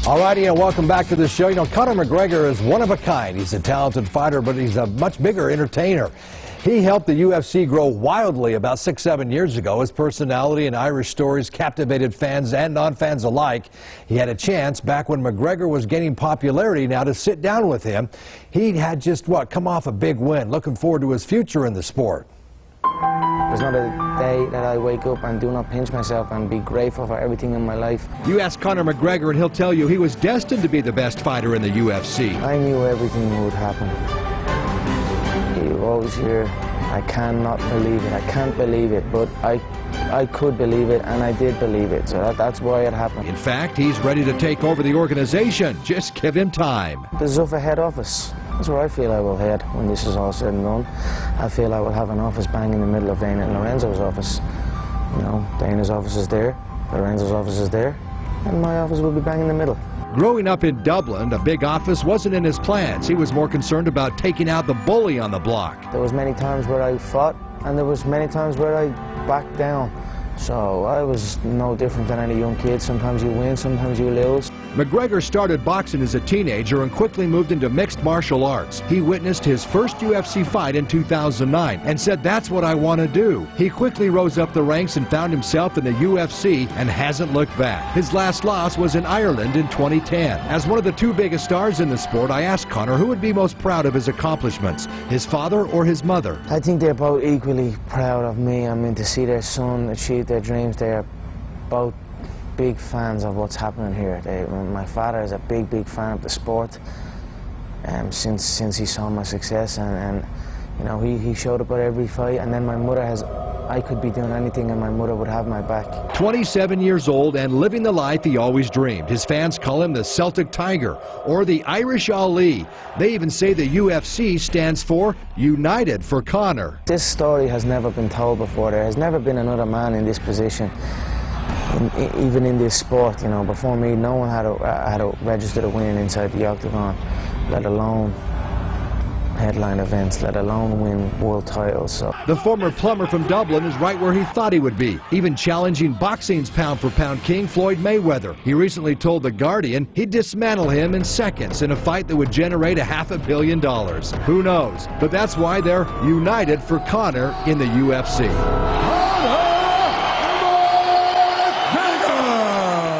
Alrighty, and welcome back to the show. You know, Conor McGregor is one of a kind. He's a talented fighter, but he's a much bigger entertainer. He helped the UFC grow wildly about 6-7 years ago. His personality and Irish stories captivated fans and non-fans alike. He had a chance back when McGregor was gaining popularity now to sit down with him. He had just, come off a big win. Looking forward to his future in the sport. There's not a day that I wake up and do not pinch myself and be grateful for everything in my life. You ask Conor McGregor and he'll tell you he was destined to be the best fighter in the UFC. I knew everything would happen. You always hear, I cannot believe it, I can't believe it, but I could believe it, and I did believe it, so that's why it happened. In fact, he's ready to take over the organization. Just give him time. The Zuffa head office. That's where I feel I will head when this is all said and done. I feel I will have an office bang in the middle of Dana and Lorenzo's office. You know, Dana's office is there, Lorenzo's office is there, and my office will be bang in the middle. Growing up in Dublin, a big office wasn't in his plans. He was more concerned about taking out the bully on the block. There was many times where I fought, and there was many times where I backed down. So I was no different than any young kid. Sometimes you win, sometimes you lose. McGregor started boxing as a teenager and quickly moved into mixed martial arts. He witnessed his first UFC fight in 2009 and said, "That's what I want to do." He quickly rose up the ranks and found himself in the UFC and hasn't looked back. His last loss was in Ireland in 2010. As one of the two biggest stars in the sport, I asked Conor who would be most proud of his accomplishments, his father or his mother. I think they're both equally proud of me. I mean, to see their son achieve their dreams, they're both big fans of what's happening here. My father is a big fan of the sport since he saw my success, and you know, he showed up at every fight. And then my mother I could be doing anything and my mother would have my back. 27 years old and living the life he always dreamed. His fans call him the Celtic Tiger or the Irish Ali. They even say the UFC stands for United for Conor. This story has never been told before. There has never been another man in this position, even in this sport. You know, before me, no one had a registered a win inside the octagon, let alone headline events, let alone win world titles. So the former plumber from Dublin is right where he thought he would be, even challenging boxing's pound-for-pound king Floyd Mayweather. He recently told The Guardian he'd dismantle him in seconds in a fight that would generate $500 million. Who knows? But that's why they're united for Conor in the UFC.